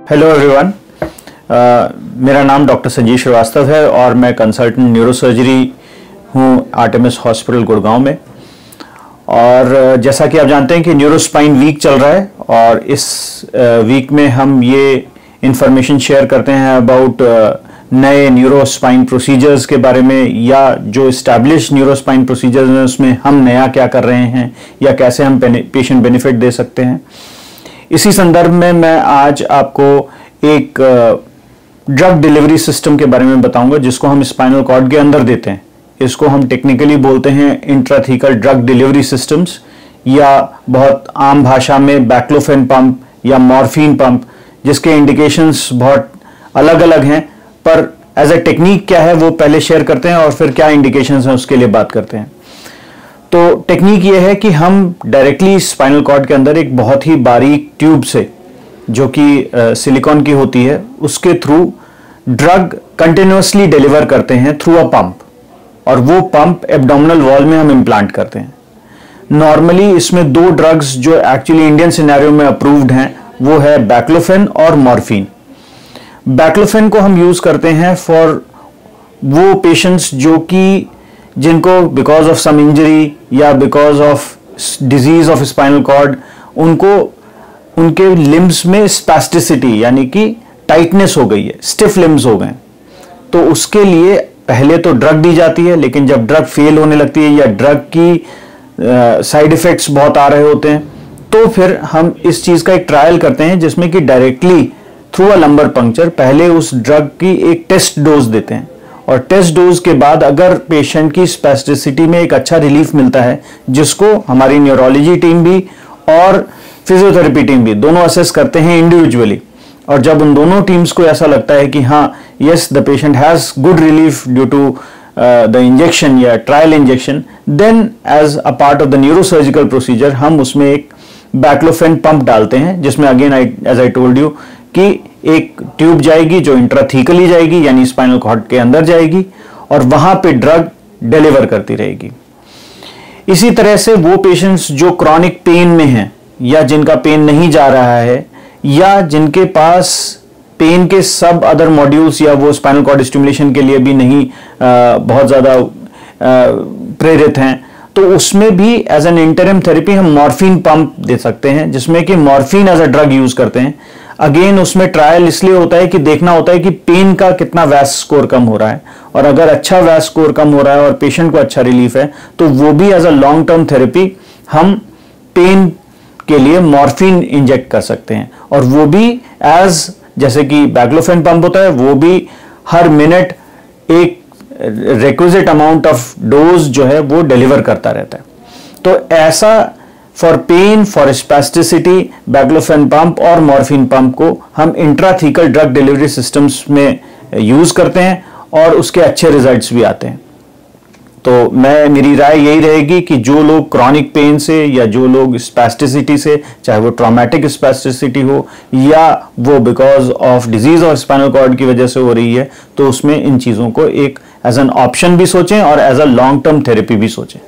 Hello everyone, मेरा नाम doctor Sanjeev Srivastava है और मैं कंसल्टेंट न्यूरोसर्जरी हूँ आर्टेमिस हॉस्पिटल गुड़गांव में। और जैसा कि आप जानते हैं कि न्यूरोस्पाइन वीक चल रहा है और इस वीक में हम ये इंफॉर्मेशन शेयर करते हैं अबाउट नए न्यूरोस्पाइन प्रोसीजर्स के बारे में, या जो इस्टेब्लिश न्यूरोस्पाइन प्रोसीजर्स हैं उसमें हम नया क्या कर रहे हैं या कैसे हम पेशेंट बेनिफिट दे सकते हैं। इसी संदर्भ में मैं आज आपको एक ड्रग डिलीवरी सिस्टम के बारे में बताऊंगा जिसको हम स्पाइनल कॉर्ड के अंदर देते हैं। इसको हम टेक्निकली बोलते हैं इंट्राथीकल ड्रग डिलीवरी सिस्टम्स, या बहुत आम भाषा में बैक्लोफेन पंप या मॉर्फिन पंप, जिसके इंडिकेशंस बहुत अलग अलग हैं। पर एज ए टेक्निक क्या है वो पहले शेयर करते हैं और फिर क्या इंडिकेशंस हैं उसके लिए बात करते हैं। तो टेक्निक ये है कि हम डायरेक्टली स्पाइनल कॉर्ड के अंदर एक बहुत ही बारीक ट्यूब से, जो कि सिलिकॉन की होती है, उसके थ्रू ड्रग कंटिन्यूअसली डिलीवर करते हैं थ्रू अ पंप, और वो पंप एब्डोमिनल वॉल में हम इम्प्लांट करते हैं। नॉर्मली इसमें दो ड्रग्स जो एक्चुअली इंडियन सिनेरियो में अप्रूव्ड हैं वो है बैक्लोफेन और मॉर्फिन। बैक्लोफेन को हम यूज करते हैं फॉर वो पेशेंट्स जो कि जिनको बिकॉज ऑफ सम इंजरी या because of disease of spinal cord उनको उनके लिम्स में स्पैस्टिसिटी यानी कि टाइटनेस हो गई है, स्टिफ लिम्स हो गए। तो उसके लिए पहले तो ड्रग दी जाती है, लेकिन जब ड्रग फेल होने लगती है या ड्रग की साइड इफेक्ट्स बहुत आ रहे होते हैं तो फिर हम इस चीज का एक ट्रायल करते हैं जिसमें कि directly through a lumbar puncture पहले उस ड्रग की एक टेस्ट डोज देते हैं, और टेस्ट डोज के बाद अगर पेशेंट की स्पेसिसिटी में एक अच्छा रिलीफ मिलता है, जिसको हमारी न्यूरोलॉजी टीम भी और फिजियोथेरेपी टीम भी दोनों असेस करते हैं इंडिविजुअली, और जब उन दोनों टीम्स को ऐसा लगता है कि हाँ yes the patient has good relief due to the injection या trial injection, then as a part of the neurosurgical procedure हम उसमें एक बैक्लोफेन पंप डालते हैं, जिसमें again as I told you कि एक ट्यूब जाएगी जो इंट्राथीकली जाएगी यानी स्पाइनल कॉर्ड के अंदर जाएगी और वहां पे ड्रग डिलीवर करती रहेगी। इसी तरह से वो पेशेंट्स जो क्रॉनिक पेन में हैं या जिनका पेन नहीं जा रहा है या जिनके पास पेन के सब अदर मॉड्यूल्स या वो स्पाइनल कॉर्ड स्टिमुलेशन के लिए भी नहीं बहुत ज्यादा प्रेरित हैं, तो उसमें भी एज एन इंटरिम थेरेपी हम मॉर्फिन पंप दे सकते हैं, जिसमें कि morphine as a drug use करते हैं। अगेन उसमें ट्रायल इसलिए होता है कि देखना होता है कि पेन का कितना वैस स्कोर कम हो रहा है, और अगर अच्छा वैस स्कोर कम हो रहा है और पेशेंट को अच्छा रिलीफ है तो वो भी as a long term therapy हम पेन के लिए मॉर्फिन इंजेक्ट कर सकते हैं, और वो भी एज जैसे कि बैक्लोफेन पंप होता है वो भी हर मिनट एक रिक्विजिट अमाउंट ऑफ डोज जो है वो डिलीवर करता रहता है। तो ऐसा for pain, for spasticity, baclofen pump और मॉर्फिन पंप को हम इंट्राथीकल ड्रग डिलीवरी सिस्टम्स में यूज करते हैं और उसके अच्छे रिजल्ट्स भी आते हैं। तो मेरी राय यही रहेगी कि जो लोग क्रॉनिक पेन से या जो लोग स्पैस्टिसिटी से, चाहे वो ट्रॉमेटिक स्पैस्टिसिटी हो या वो बिकॉज ऑफ डिजीज और स्पाइनल कॉर्ड की वजह से हो रही है, तो उसमें इन चीजों को एक एज एन ऑप्शन भी सोचें और as a long term therapy भी सोचें।